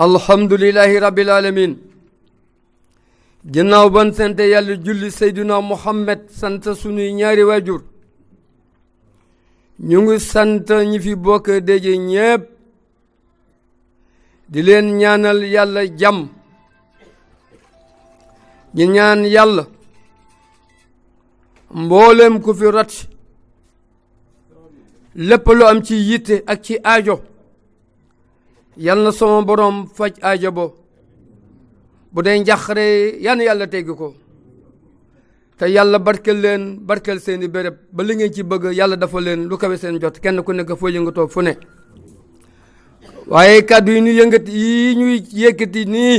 alhamdulillahi rabbil alamin ginnaaw ban sant yàlla julli Seydina Muhammad sant sunuy ñaari waajur ñu ngi sant ñi fi bokk daje ñépp di leen ñaanal yàlla jàmm di ñaan yàlla mboolem ku fi rat lépp lu am ci yitte ak ci aajo yal na sama borom faj aajo bo bu dee njàqare yan yàlla tegg ko te yàlla barkel leen barkel seeni béréb ba li ngeen ci bëgg yàlla dafa leen lu kawe seen jot kenn ku nekk foo yëngatoo fu ne waaye kàddu yi ñuy yëkkati nii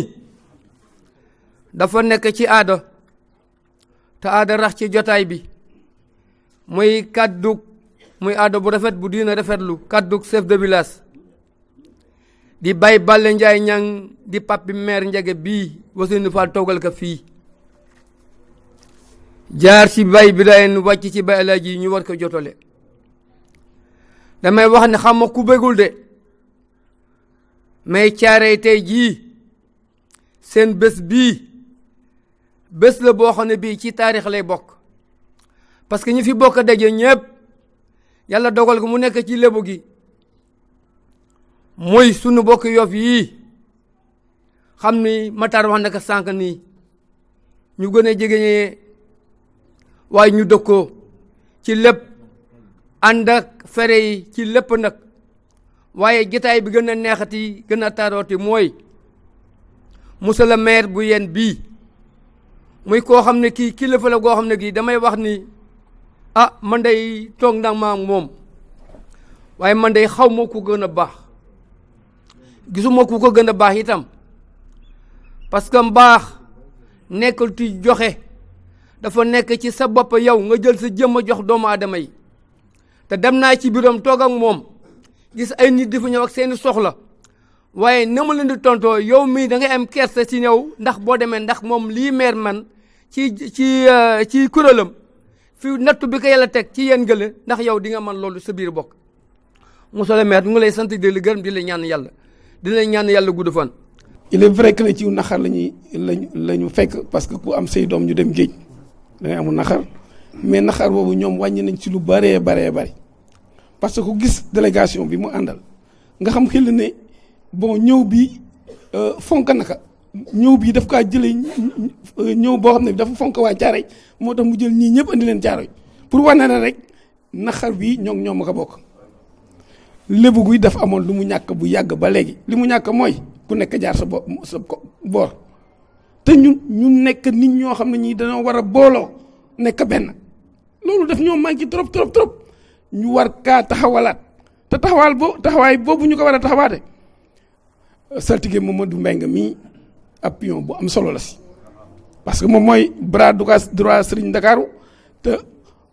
dafa nekk ci aada te aada rax ci jotaay bi muy aada bu rafet bu diina rafetlu kàddu chef de village di Baye Balla Ndiaye Niang di papi maire Ndiaga bii Ousseynou Fall toogal ka fii jaar ci Baye Birahim wàcc ci Baye Alaaji ñu war ko jotale damay wax ne xam ma ku bëggul de mais caaree tey jii seen bés bii bés la boo xam ne bii ci taarix lay bokk parce que ñi fi bokk daje ñépp yàlla dogal ko mu nekk ci lébu gi mooy sunu bokk Yoff yii xam ni Matar wax na ko sànq nii ñu gën a jegeñee waaye ñu dëkkoo ci lépp ànd ak fere yi ci lépp nag waaye jotaay bi gën a neexati gën a tarooti mooy monsieur le maire bu yéen bii muy koo xam ne kii kilifa la goo xam ne kii damay wax ni man day toog ndax maa moom waaye man day xaw ma ku gën a baax gisuma ku ko gën a baax itam parce que mbaax nekkul ci joxe dafa nekk ci sa bopp yow nga jël sa jëmm a jox doomu aadama yi te dem naa ci biram toog ak moom gis ay nit di fa ñëw ak seeni soxla waaye na ma leen di tontoo yow mii da ngay am kersa ci ñëw ndax boo demee ndax moom lii meer man ci kuréelam fi nattu bi ko yàlla teg ci yéen gële ndax yow di nga mën loolu sa biir bokk monsieur le maire ngi lay sant di la gërëm di la ñaan yàlla dina ñaan yàlla gudd fan. il est vrai que ne ci naxar lañu fekk parce que ku am say doom ñu dem géej da ngay amul naxar mais naxar boobu ñoom wàññi nañ ci lu bëree bari parce que ku gis délégation bi mu àndal nga xam xel ne bon ñëw bi fonk naka ñëw bi daf kaa jëlee ñëw boo xam ne dafa fonk waa Caaroy moo tax mu jël ñii ñëpp andi leen Caaroy pour wane na rek naxar bi ñoom a ko bokk. lébu guy dafa amoon lu mu ñàkk bu yàgg ba léegi li mu ñàkk mooy ku nekk jaar sa boor te ñu nekk nit ñoo xam ne ñii dañoo war a booloo nekk benn loolu daf ñoo manqué trop ñu war kaa taxawalaat te taxawaay boobu ñu ko war a taxawaate saltige Mamadou Mbengue mii ab pion bu am solo la si parce que moom mooy bras droit Serigne Ndakaaru te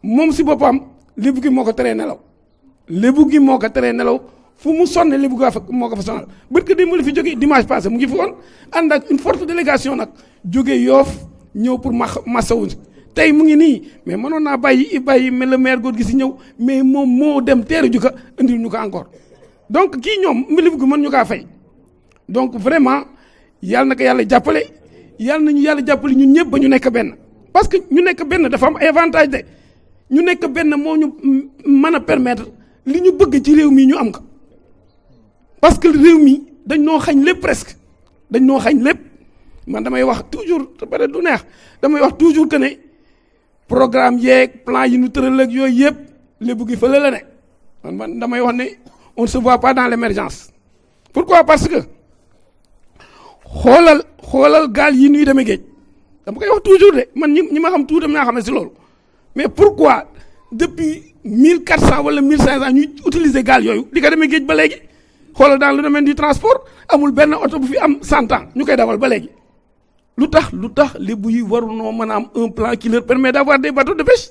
moom si boppam lébu gi moo ko teree nelaw fu mu sonne lébu gaa fa moo ko fa sonal bët que démb la fi jógee dimanche passé mu ngi fi woon ànd ak une forte délégation nag jógee Yoff ñëw pour masawu tey mu ngi nii mais mënoon naa bàyyi mais le maire góor gi si ñëw mais moom moo dem teeru ju ko indil ñu ko encore donc kii ñoom lébu gi mën ñu kaa fay donc vraiment yàlla na ko yàlla jàppale ñun ñëpp ba ñu nekk benn parce que ñu nekk benn dafa am ay avantage de ñu nekk benn moo ñu mën a permettre li ñu bëgg ci réew mi ñu am ko parce que réew mi dañ noo xañ lépp presque man damay wax toujours te peut-être du neex damay wax toujours que ne programme yeeg plan yi ñu tëral ak yooyu yëpp lébu gi fële la ne man damay wax ne on ne se voit pas dans l'émergence. Pourquoi? Parce que xoolal gaal yi ñuy demee géej dama koy wax toujours de man ñi ma xam tuuti naa xam ne si loolu mais pourquoi depuis 1400 wala 1500 ñuy utiliser gaal yooyu di ko demee géej ba léegi xoolal dans le domaine du transport amul benn oto bu fi am 100 ans ñu koy dawal ba léegi lu tax lébu yi warunoo mën a am un plan qui leur permet d'avoir des bateaux de pêche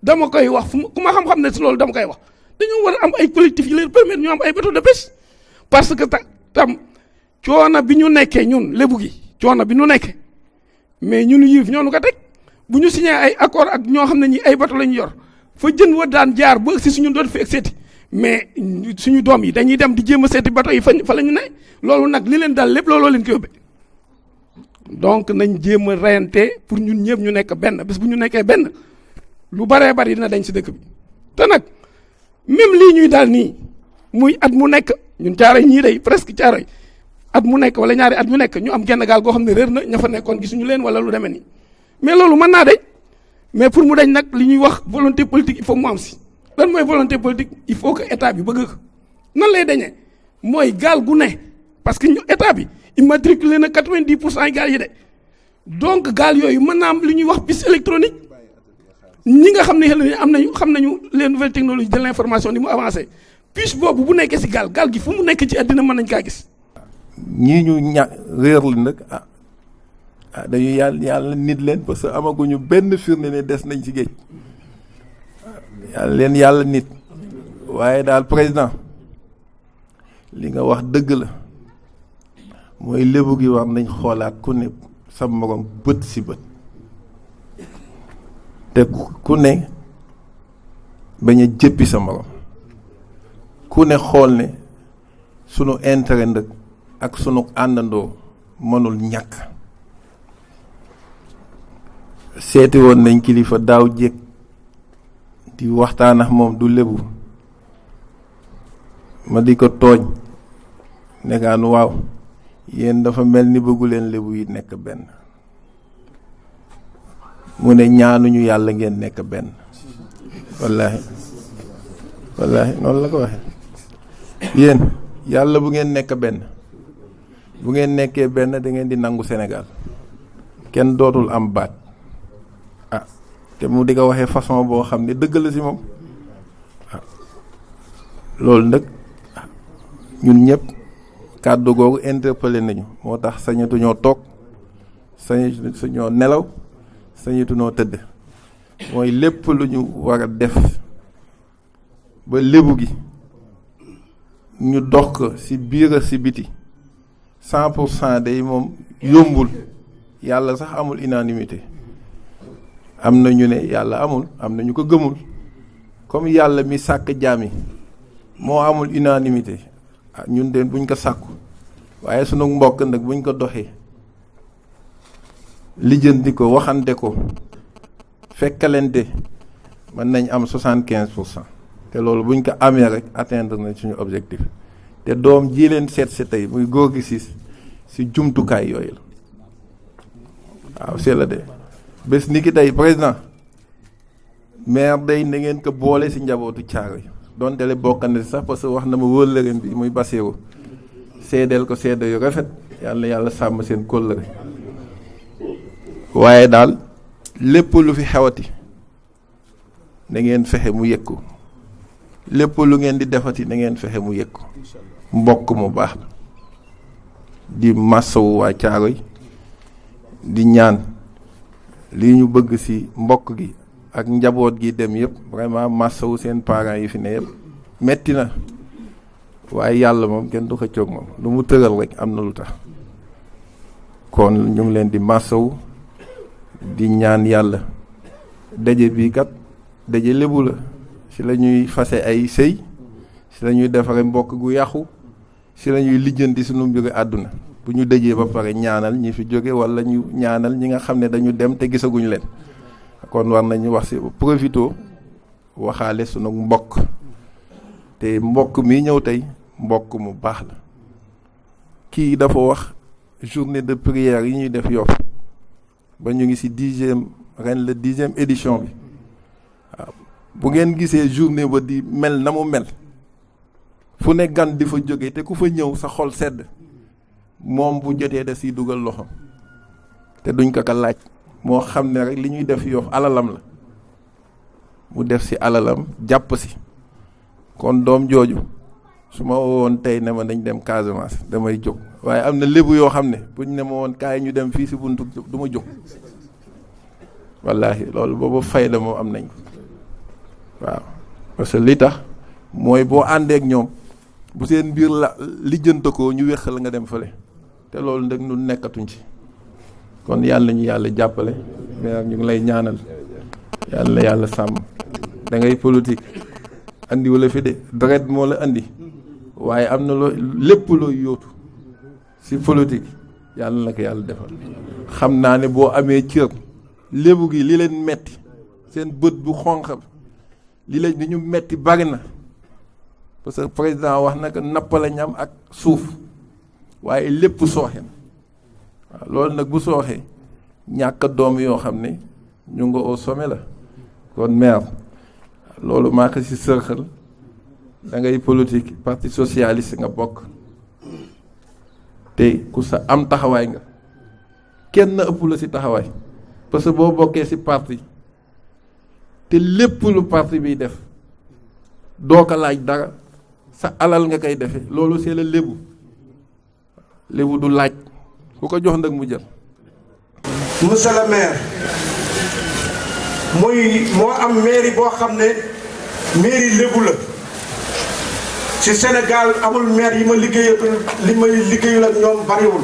dama koy wax ku ma xam-xam ne si loolu dama koy wax dañoo war a am ay collectifs yi leur permettre ñu am ay bateaux de pêche parce que tam coono bi ñu nekkee ñun lébu gi coono bi ñu nekkee mais ñun yilif ñoo nu ko teg bu ñu signé ay accord ak ñoo xam ne ñi ay bateau lañu yor fa jën wa daan jaar ba si suñu doon fi egseeti mais suñu doom yi dañuy dem di jéem a seeti bato yi fa la ñu ne loolu nag li leen dal lépp looloo leen ko yóbbee donc nañ jéem a reyante pour ñun ñëpp ñu nekk benn bés bu ñu nekkee benn lu baree bari dina dañ si dëkk bi te nag même lii ñuy daal nii muy at mu nekk ñun Caaroy ñii day presque Caaroy at mu nekk wala ñaari at mu nekk ñu am genn gaal goo xam ne réer na ña fa nekkoon gisuñu leen wala lu demee nii mais loolu mën naa dañ mais pour mu dañ nag li ñuy wax volonté politique il faut mu am si lan mooy volonté politique il faut que état bi bëgg ko nan lay dañee mooy gaal gu ne parce que ñu état bi immatriculé na 90% gaal yi de donc gaal yooyu mën naa am li ñuy wax piste électronique ñi nga xam ne xam nañu les nouvelles technologies de l'information ni mu avancé puce boobu bu nekkee si gaal gi fu mu nekk ci àddina mën nañ kaa gis. ñii ñu réer li nag dañuy yàlla nit leen parce que amaguñu benn firnde ne des nañ ci géej yàlla nit waaye daal président li nga wax dëgg la mooy lébu gi war nañ xoolaat ku ne sa morom bët si bët te ku ne bañ a jëppi sa morom ku ne xool ne sunu intérêt nag ak sunu àndandoo mënul ñàkk seeti woon nañ kilifa daaw jéeg di waxtaan ak moom du lébu ma di ko tooñ nekkaan waaw yéen dafa mel ni bëggu leen lébu yi nekk benn mu ne ñaanuñu yàlla ngeen nekk benn wallaahi noonu la ko waxee yéen yàlla bu ngeen nekk benn bu ngeen nekkee benn da ngeen di nangu Sénégal kenn dootul am baat te mu di ko waxee façon boo xam ne dëgg la si moom loolu nag ñun ñëpp kàddu googu interpellé nañu moo tax sañatuñoo toog sañatuñoo nelaw sañatuñoo tëdd mooy lépp lu ñu war a def ba lébu gi ñu dox ko si biir a si biti 100% day moom yombul yàlla sax amul unanimité am na ñu ne yàlla amul am na ñu ko gëmul comme yàlla mi sàkk jaam yi moo amul unanimité ñun de buñ ko sàkku waaye sunu mbokk nag buñ ko doxee lijjanti ko waxante ko fekkalente mën nañ am 75% te loolu buñ ko amee rek atteindre nañ suñu objectif te doom ji leen seet si tey muy góor gi si jumtukaay yooyu la waaw c'est la de bés ni ki tey président maire day na ngeen ko boole si njabootu Caaroy donte le bokkande sax parce que wax na ma wóllëreem bi muy Bassirou seedeel ko seede yu rafet yàlla sàmm seen kóllëre waaye daal lépp lu fi xewati na ngeen fexe mu yëg ko lépp lu ngeen di defati na ngeen fexe mu yëg ko mbokk mu baax la di massawu waa Caaroy di ñaan lii ñu bëgg ci mbokk gi ak njaboot gi dem yëpp vraiment massawu seen parents yi fi ne yëpp metti na waaye yàlla moom kenn du xëccoog moom lu mu tëral rek am na lu tax kon ñu ngi leen di massawu di ñaan yàlla daje bii kat daje lébu la ci la ñuy fase ay sëy ci la ñuy defare mbokk gu yàqu ci la ñuy lijjanti sunu mbiru àdduna bu ñu dajee ba pare ñaanal ñi fi jóge walla ñu ñaanal ñi nga xam ne dañu dem te gisaguñu leen kon war nañu wax ci profito waxaale sunu mbokk te mbokk mi ñëw tey mbokk mu baax la kii dafa wax journée de prière yi ñuy def Yoff ba ñu ngi ci 10e ren la 10e édition bi waaw bu ngeen gisee journée ba di mel na mu mel fu ne gan di fa jóge te ku fa ñëw sa xol sedd moom bu jotee da siy dugal loxo te duñ ko laaj moo xam ne rek li ñuy def Yoff alalam la mu def ci alalam jàpp ci kon doom jooju su ma woon tey ne ma dañ dem Casamance damay jóg waaye am na lébu yoo xam ne buñ ne ma woon kaay ñu dem fii ci buntu du ma jóg wallaahi loolu boobu fayda moo am nañ ko waaw parce que li tax mooy boo àndeek ñoom bu seen biir la lijjante ko ñu wéq la nga dem fële te loolu nag nu nekkatuñ ci kon yàlla ñu yàlla jàppale mais ñu ngi lay ñaanal yàlla sàmm da ngay politique andi wala fi de deret moo la andi waaye am na loo lépp looy yóotu si politique yàlla na ko yàlla defal. xam naa ne boo amee cër lébu gi li leen metti seen bët bu xonq li leen di ñu metti bari na parce que président wax na ko napp la ñam ak suuf waaye lépp sooxe na waaw loolu nag bu sooxee ñàkk doom yoo xam ne ñu nga au sommet la kon maire loolu maa ko si sërxal da ngay politique parti socialiste nga bokk te ku sa am taxawaay nga kenn ëpp la si taxawaay parce que boo bokkee si parti te lépp lu parti biy def doo ko laaj dara sa alal nga koy defe loolu c'est la lébu du laaj ku ko jox nag mu jël. monsieur le maire moo am mairie boo xam ne mairie lébu la ci Sénégal amul maire yi ma liggéeyul ak ñoom bariwul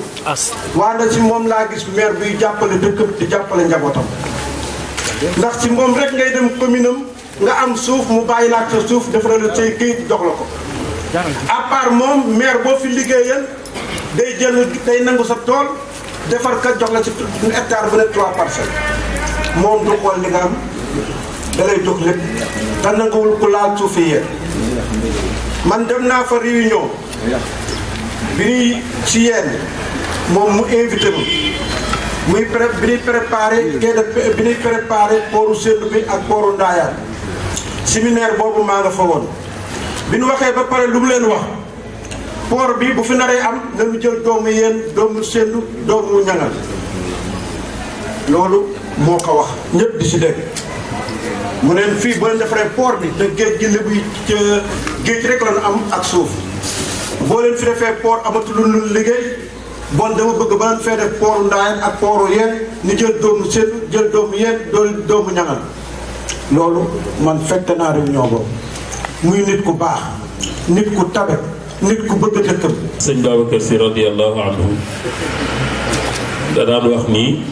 waaye ci moom laa gis maire buy jàppale dëkkam di jàppale njabootam ndax ci moom rek ngay dem commune am nga am suuf mu bàyyi laak sa suuf defaral la say këyit jox la ko à part moom maire boo fi liggéeyal day nangu sa tool defar ka jox la ci hectare bu ne 3 parcelles moom du xool li nga am da lay jox lépp te nanguwul ku laal suufi yéen man dem naa fa réunion bi ñuy ci yéen moom mu invité ma bi ñuy préparé pooru Sendou bi ak pooru Ndaayaan séminaire boobu maa nga fa woon bi ñu waxee ba pare lu mu leen wax port bi bu fi naree am nañu jël doomu yéen doomu Sendou doomu ñangal loolu moo ko wax ñëpp di si dégg mu neen fii boo leen defaree port bi te géej gi lébu géej rek lañu am ak suuf boo leen fi defee port amatul lu liggéey bon dama bëgg ba leen fee def pooru Ndaayaan ak pooru yéen ni jël doomu Sendou jël doomu yéen doomu ñangal loolu man fekk naa réunion boobu muy nit ku baax nit ku tabe nit ku bëgg dëkkam. sëñ Babacar Sy radiyallahu anhu da daan wax nii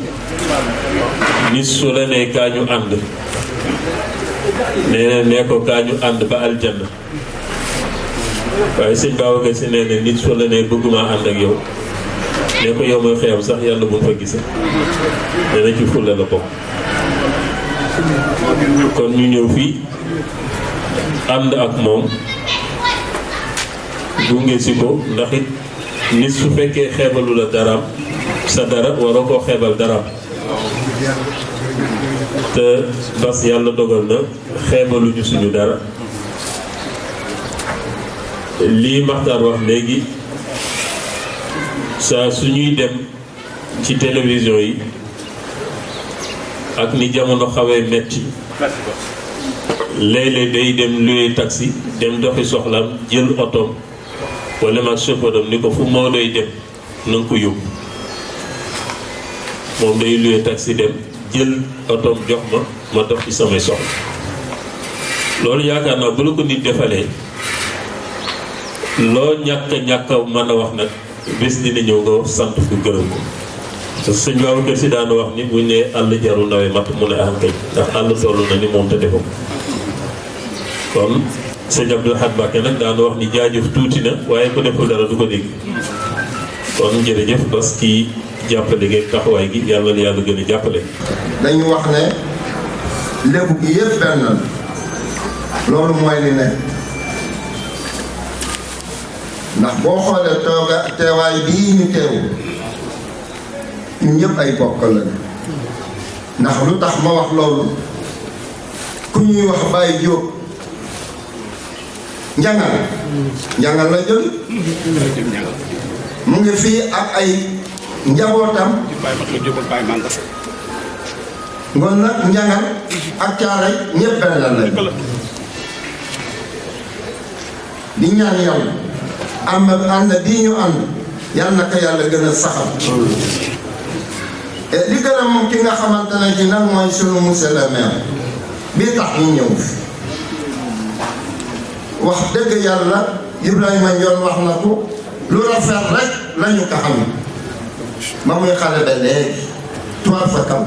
nit su la nee kaa ñu ànd nee ko kaa ñu ànd ba aljanna waaye sëñ Babacar Sy nee na nit su la nee bëgguma ànd ak yow nee ko yow mooy xeyam sax yàlla bu fa gise nee na ci fulla la bokk kon ñu ñëw fii ànd ak moom gunge si ko ndax it nit su fekkee xeebalu la daraam sa dara waroo koo xeebal daraam te bas yàlla dogal na xeebaluñu suñu dara lii Maxtaar wax léegi saa suñuy dem ci télévision yi ak ni jamono xawee metti léeg-léeg day dem luye taxi dem doxi soxlaam jël otoom wala mag chauffeur am ni ko fu moo doy dem na nga ko yóbbu moom day luye taxi dem jël otoom jox ma dox ci samay soxla loolu yaakaar naa bu la ko nit defalee loo ñàkk mën a wax nag bés dina ñëw nga sant ko gërëm ko parce que sëñ Babacar Sy daan wax ni buñ ne àll jaru nawe mat mu ne am kay ndax àll toll na ni moom te defam kon sëñ Abdou Lahad Mbacké nag daan wax ni jaajëf tuuti na waaye ku deful dara du ko dégg kon jërëjëf parce que jàppale gi taxawaay gi yàlla na yàlla gën a jàppale. dañu wax ne lébu gi yëpp benn la loolu mooy li ne ndax boo xoolee teewaay bii ñu teewu ñun ñëpp ay bokk la ndax lu tax ma wax loolu ku ñuy wax Baye Diop njangal la jël mu ngi fii ak ay njabootam ngoon nag njangal ak caaray ñëpp benn la di ñaan yàlla ànd bii ñu ànd yàlla na ko yàlla gën a saxal li gën a moom ki nga xamante ne ci nag mooy sunu monsieur le maire bii tax ñu ñëw fi wax dëgg yàlla Ibrahima Ndione wax na ko lu rafet rek lañu ko xam ba muy xale ba léegi tuwaat fa kam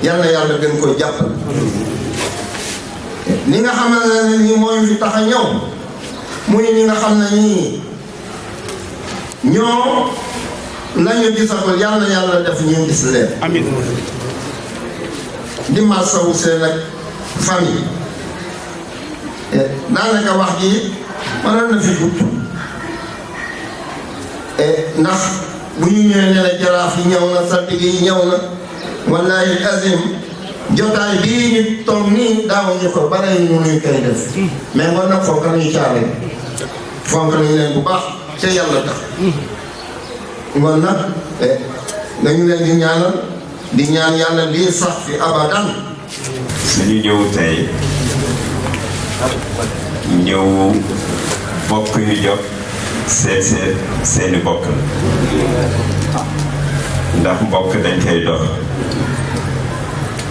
yàlla gën ko jàppal li nga xamante ne nii mooy fi tax a ñëw muy ñi nga xam ne ñii ñoo lañu gisagul yàlla na yàlla def ñu gis leen. amiin. di masawu seen ak famille daanaka wax ji mënoon na fi gudd ndax bu ñu ñëwee ne la jaraaf yi ñëw na saltige yi ñëw na wallahi azim jotaay bii ñu toog nii daawuñu ko bare ñu nuñ koy def mais ngoon nag fonk nañu caare fonk nañu leen bu baax te yàlla tax ngoon nag dañu leen di ñaanal di ñaan yàlla lii sax fi abadan. suñu ñëw tey ñëw bokk yu jot seeni bokk ndax mbokk dañ koy dox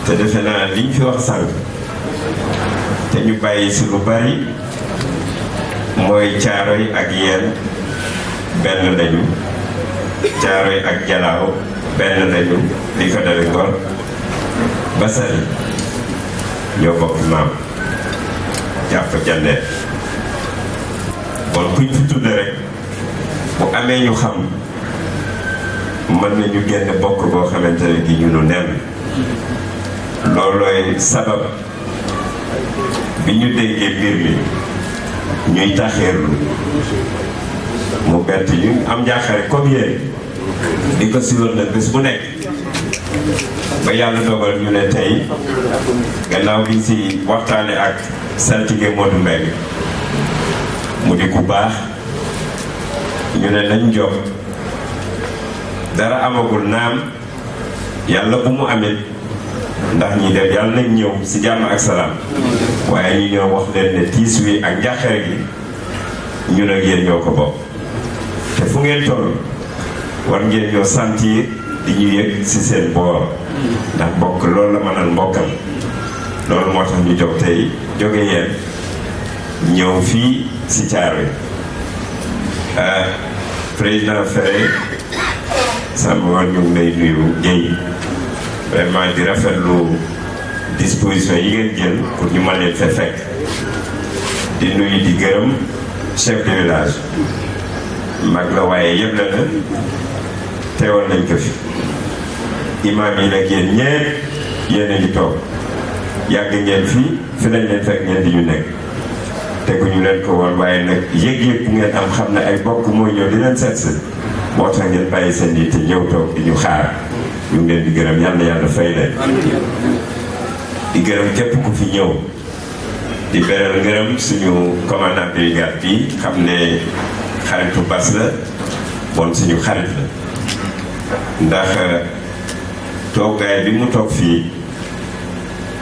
te defe naa liñ fi wax sànq te ñu bàyyi si lu bari mooy Caaroy ak Yeen benn lañu Caaroy ak Jalaaw benn lañu li ko dale Ngor ba Saly ñoo bokk maam jàpp jandeer bon kuñ fi tudd rek bu amee ñu xam mën nañu génn bokk boo xamante ne gi ñu nu nen loolooy sabab bi ñu déggee mbir mi ñuy taxeerlu mu bett ñu am njaaxare comme yéen di ko siwal nag bés bu nekk ba yàlla dogal ñu ne tey gannaaw bi si waxtaane ak saltige Modou Mbengue mu di ku baax ñu ne nañ jox dara amagul naam yàlla bu mu amit ndax ñi def yàlla nañ ñëw si jàmm ak salaam waaye ñu ñoo wax leen ne tiis wi ak njàqare gi ñun ak yéen ñoo ko bokk te fu ngeen toll war ngeen ñoo sentir di ñu yëg si seen boor ndax mbokk loolu la mënal mbokkam loolu moo tax ñu jóg tey jóge yéen ñëw fii si Thiaroye président Ferre sama war ñu ngi lay nuyu Guèye vraiment di rafetlu disposition yi ngeen jël pour ñu mën leen fa fekk di nuyu di gërëm chef de village mag la waaye yëpp la na teewal nañ ko fi imaam yi nag yéen ñeent yéen a ngi toog yàgg ngeen fi lañ leen fekk ngeen di ñu nekk teguñu leen ko woon waaye nag yëg-yëg bu ngeen am xam ne ay bokk mooy ñëw di leen seet si moo tax ngeen bàyyi seen yi te ñëw toog di ñu xaar ñu ngi leen di gërëm yàlla yàlla fay leen di gërëm képp ku fi ñëw di beral ngërëm suñu commandant brigade bi xam ne xaritu Bas la bon suñu xarit la ndax toogaay bi mu toog fii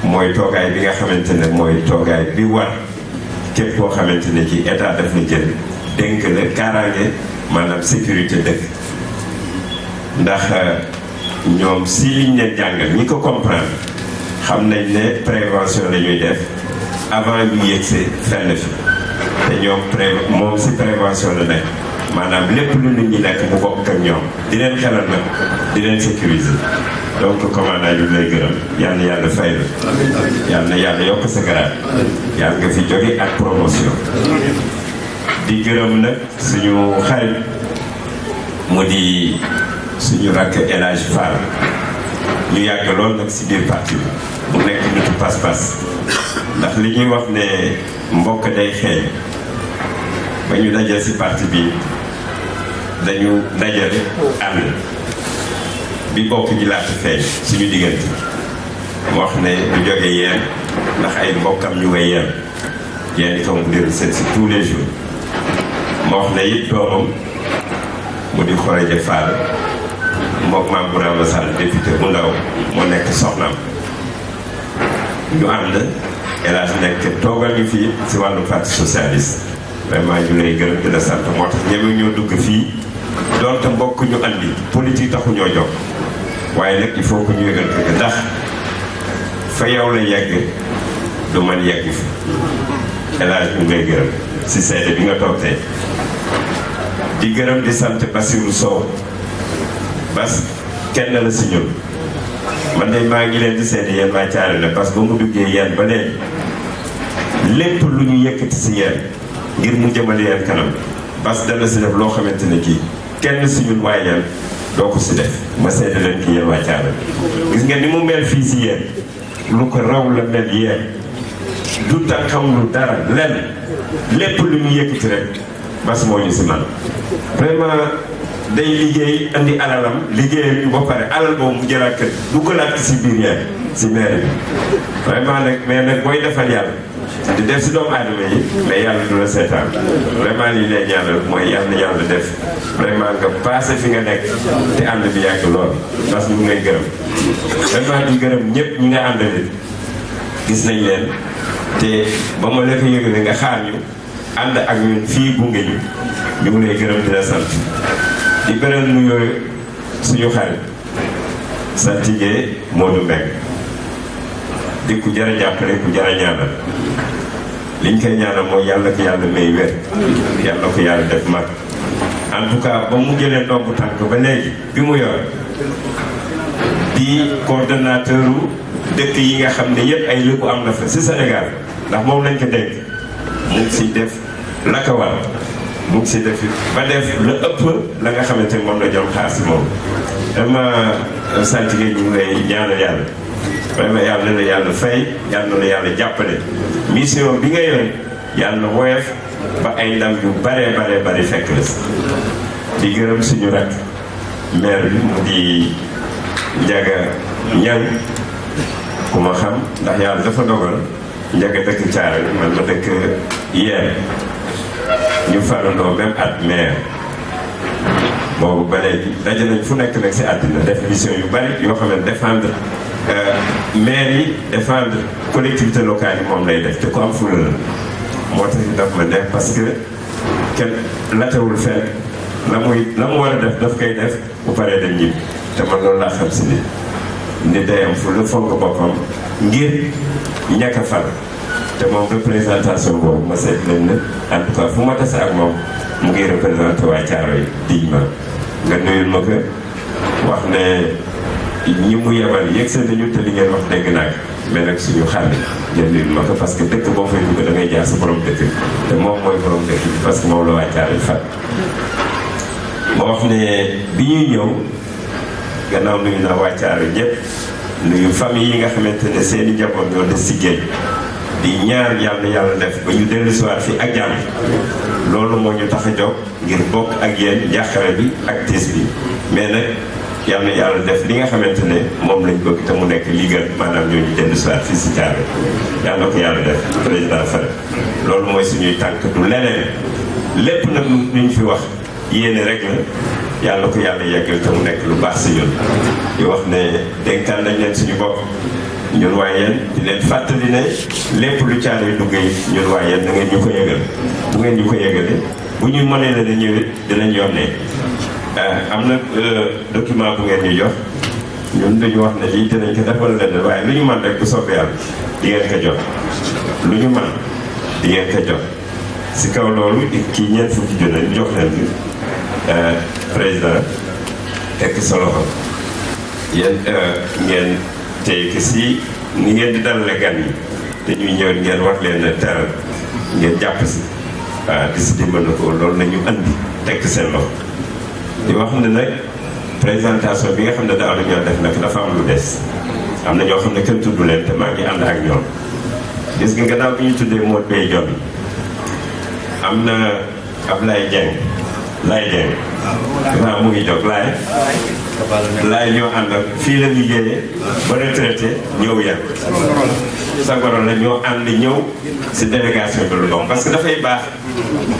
mooy toogaay bi nga xamante ne mooy toogaay bi war képp koo xamante ne ci état daf na jël dénk la kaaraange maanaam sécurité dëkk ndax ñoom si liñ leen jàngal ñi ko comprendre xam nañ ne prévention la ñuy def avant ñu yëgsee fenn fi te ñoom moom si prévention la nekk maanaam lépp lu nit ñi nekk mu bokk ak ñoom di leen xelal nag di leen sécuriser donc commandant ñu lay gërëm yal na yàlla fay la yal na yàlla yokk sa grade yàlla nga fi jóge ak promotion di gërëm nag suñu xarit mu di suñu rakk El Hadj Fall ñu yàgg lool nag si biir parti bi mu nekk nitu pas-pas ndax li ñuy wax ne mbokk day xeeñ ba ñu dajee si parti bi dañu dajale ànd bi bokk ji laata feeñ suñu diggante mu wax ne du jóge yeen ndax ay mbokkam ñu ngay yeen yeen i ko mu dir seet si tous les jours mu wax ne it doomam mu di Khoreja Fall mook maam Bourama Sall député bu ndaw moo nekk soxnaam ñu ànd El Hadj nekk toogal ñu fii si wàllu parti socialiste vraiment ñu lay gërëm di la sant moo tax ñeme ñoo dugg fii doonte mbokk ñu andi politique taxu ñoo jóg waaye nag il faut que ñu yëgal ko ndax fa yow la yegg du man yegg fi El Hadj ñu lay gërëm si seede bi nga toog tey di gërëm di sant Bassirou Sow Bas kenn la si ñun man de maa ngi leen di seede yéen waa Thiaroye la parce que ba mu duggee yéen ba léegi lépp lu ñu yëkkati si yéen ngir mu jëmale yéen kanam Bass dana si def loo xamante ne kii kenn si ñun waaye yéen doo ko si def ma seede leen ki yéen waa Thiaroye gis ngeen ni mu mel fii si yéen lu ko raw la mel yéen du tànkam lu dara lenn lépp lu ñu yëkkati rek Bass moo ñu si man vraiment day liggéey andi alalam liggéeyam ñu ba pare alal boobu mu jëlaat kër duggalaat si biir yéen si maire bi vraiment nag mais nag booy defal yàlla di def si doomu aadama yi mais yàlla du la seetaan vraiment li lay ñaanal mooy yàlla def vraiment nga passé fi nga nekk te ànd bi yàgg lool parce que ñu ngi lay gërëm vraiment di gërëm ñëpp ñi nga àndal gis nañ leen te ba ma la ko yëgalee nga xaar ñu ànd ak ñun fii gunge ñu ngi lay gërëm di la sant di beneen nuyoo suñu xarit saltige Modou Mbengue di ku jar a jàppale ku jar a ñaanal liñ koy ñaanal mooy yàlla ko yàlla may wér yàlla ko yàlla def mag en tout cas ba mu jëlee ndombu tànk ba léegi bi mu yor di coordonnateur dëkk yi nga xam ne yëpp ay lëkku am na fa si Sénégal ndax moom lañ ko dénk mu ngi si def la ko war mu ngi si def ba def la ëpp la nga xamante ne moom la jom xaar si moom vraiment saltige ñu ngi lay ñaanal yàlla vraiment yàlla na la yàlla fay yàlla na la yàlla jàppale mission bi nga yore yàlla na woyof ba ay ndam yu bare fekk la si di gërëm suñu rak maire bi mu di Ndiaga Niang ku ma xam ndax yàlla dafa dogal Ndiaga dëkk Thiaroye man ma dëkk Yène ñu farandoo même at maire boobu ba léegi daje nañ fu nekk nag si àddina def mission yu bari yoo xam ne défendre maire yi défendre collectivité locale yi moom lay def te ku am fula la moo tax daf ma neex parce que kenn latewul fenn la mu war a def daf koy def bu paree dem ñibbi te man loolu laa xam si ni day am fula fonk boppam ngir ñàkk a fal te moom représentation boobu ma seet leen ne en tout cas fu ma tase ak moom mu ngi représenté waa Thiaroye dignement nga nuyul ma ko wax ne ñi mu yebal yegg seen nañu te li ngeen wax dégg naa ko mais nag suñu xàll ngeen nuyul ma ko parce que dëkk boo fay dugg da ngay jaar sa borom dëkk te moom mooy borom dëkk bi parce que moom la waa Thiaroye fat ma wax ne bi ñuy ñëw gannaaw nuyu naa waa Thiaroye ñëpp nuyu famille yi nga xamante ne seen i njaboot ñoo des si géej di ñaar yàlla def ba ñu dellu siwaat fii ak jàmm loolu moo ñu tax a jóg ngir bokk ak yéen njàqare bi ak tiis bi mais nag yàlla def li nga xamante ne moom lañ bëgg te mu nekk li gën maanaam ñoo ñu dellu siwaat fii si Thiaroye yàlla ko yàlla def président Fara loolu mooy suñuy tànk du leneen lépp nag lu ñu fi wax yéene rek la yàlla ko yàlla yeggal te mu nekk lu baax si ñun di wax ne dénkaan nañ leen suñu bopp ñun waa yéen di leen fàttali ne lépp lu Thiaroye duggee ñun waa yéen da ngeen ñu ko yëgal bu ngeen ñu ko yëgalee bu ñu mënee la ne ñëwit dinañ yónnee am na document bu ngeen ñu jox ñun dañu wax ne lii dinañ ko defal leen waaye lu ñu mën rek bu soobee yàlla di ngeen ko jot lu ñu mën di ngeen ko jot si kaw loolu kii ñeent fukki junne ñu jox leen bi président tekk sa loxo yéen ngeen tey que si ni ngeen di dalale gan yi dañuy ñëw ngeen wax leen teral ngeen jàpp si waaw di si dimbal na ko loolu nañu andi tekk seen loxo di wax ne nag présentation bi nga xam ne daaw dañoo def nag dafa am lu des am na ñoo xam ne kenn tudd leen te maa ngi ànd ak ñoom gis nga gannaaw bi ñu tuddee Modou Bey Diop am na Ablaye Dieng Laye Dieng waaw mu ngi jóg Laye ñoo àndal fii la liggéeyee ba retraité ñëw yàgg sa goro la ñoo ànd ñëw si délégation de Lom parce que dafay baax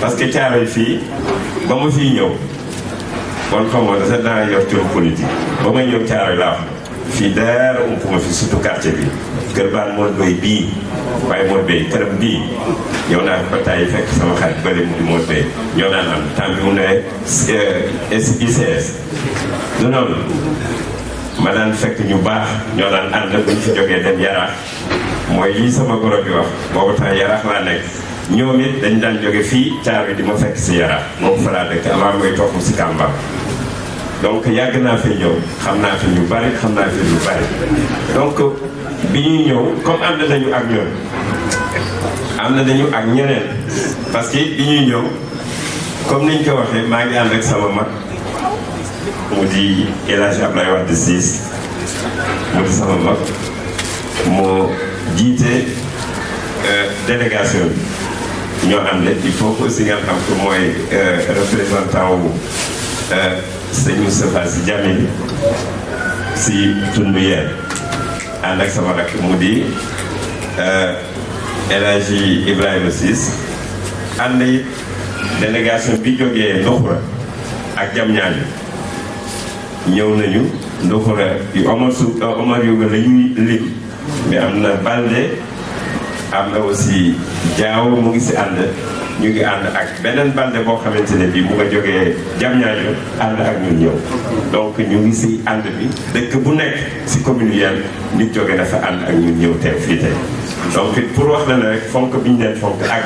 parce que Thiaroye fii ba ma fii ñëw kon xamoon na sax daa yor tur politique ba may ñëw Thiaroye laa wax fii dara ump ma fi surtout quartier bi kër baan Modou Bey bii waaye Modou Bey këram bii ñëw naa fi ba tàyyi fekk sama xarit bële mu di Modou Bey ñoo naan am temps bi mu ne ICS du noonu ma daan fekk ñu baax ñoo daan ànd bu ñu fi jógee dem Yaraax mooy lii sama goro bi wax boobu temps Yaraax laa nekk ñoom it dañ daan jóge fii Thiaroye di ma fekk si Yaraax moom fa laa dëkk avant mooy topp si Kamba donc yàgg naa fi ñëw xam naa fi ñu bari xam naa fi lu bari donc bi ñuy ñëw comme ànd nañu ak ñoom am na dañu ak ñeneen parce que bi ñuy ñëw comme niñ ko waxee maa ngi ànd ak sama mag mu di El Hadj Abdoulaye Wade Ciss mu di sama mag moo jiite délégation bi ñoo ànd il faut que aussi nga xam que mooy représentant wu sëñ Moustapha Sy Djamil si tund yeen ànd ak sama rakk mu di El Hadj Ibrahima Ciss ànd it délégation bi jógee Ndoxura ak Diamniadio ñëw nañu Ndoxura yu Omar Yoga la ñuy lim mais am na Balde am na aussi Diaw mu ngi si ànd ñu ngi ànd ak beneen Balde boo xamante ne bii mu nga jógee Diamniadio ànd ak ñun ñëw donc ñu ngi si ànd bi dëkk bu nekk si commune yeen nit jóge dafa ànd ak ñun ñëw teew fii tey donc pour wax la ne rek fonk bi ñu leen fonk ak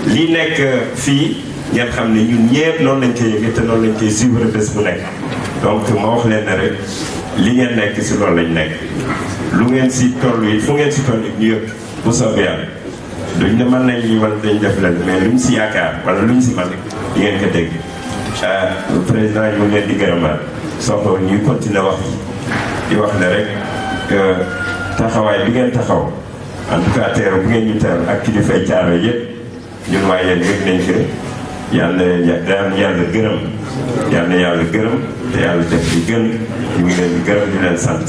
lii nekk fii ngeen xam ne ñun ñëpp noonu lañ koy yëgee te noonu lañ koy suivre bés bu nekk donc ma wax leen ne rek li ngeen nekk si loolu lañ nekk lu ngeen si toll yi fu ngeen si toll yi ñu yëpp bu soobee yàlla duñ ne mën nañ ñi wala dañ def leen mais luñ si yaakaar wala luñ si man di ngeen ko dégg président yi mu leen di gërëmaat soxla ñuy continuer wax di wax ne rek taxawaay bi ngeen taxaw en tout cas teeru bu ngeen ñu teeru ak kilifay caaro yëpp ñun waaye yéen yëg nañ ko yàlla yàlla gërëm yàlla gërëm te yàlla def di gën ñu ngi leen di gërëm di leen sant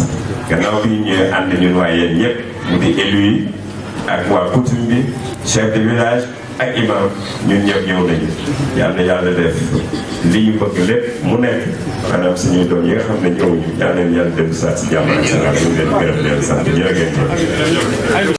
gannaaw bi ñu ànd ñun waaye yéen ñëpp mu di élu yi ak waa coutume bi chef de village ak imam ñun ñëpp ñëw nañu yàlla def li ñu bëgg lépp mu nekk maanaam suñuy doom yi nga xam ne ñëwuñu yàlla leen yàlla dem saa si jàmm ak salaam ñu ngi leen di gërëm di leen sant jërë ngeen jëf